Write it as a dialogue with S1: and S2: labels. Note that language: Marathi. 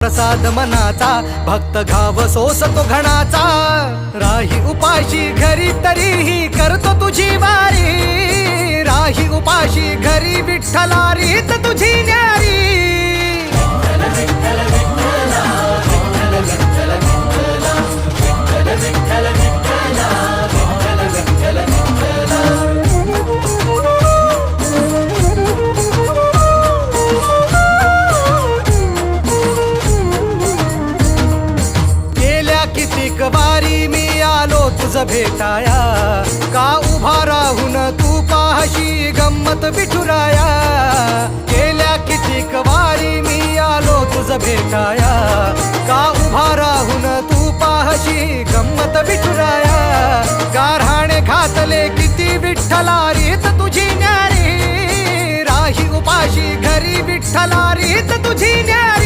S1: प्रसाद मनाचा भक्त घाव सोसतो घणाचा राही उपाशी घरी तरीही करतो तुझी वारी राही उपाशी घरी विठ्ठला रीत तुझी न्यारी कितीक वारी मी आलो तुझ भेटाया का उभा राहून तू पाहशी गंमत विठुराया गेल्या कितीक वारी मी आलो तुझ भेटाया का उभा राहून तू पाहशी गंमत विठुराया गारहाणे घातले किती विठ्ठला रीत तुझी न्यारी राही उपाशी घरी विठ्ठला रीत तुझी न्यारी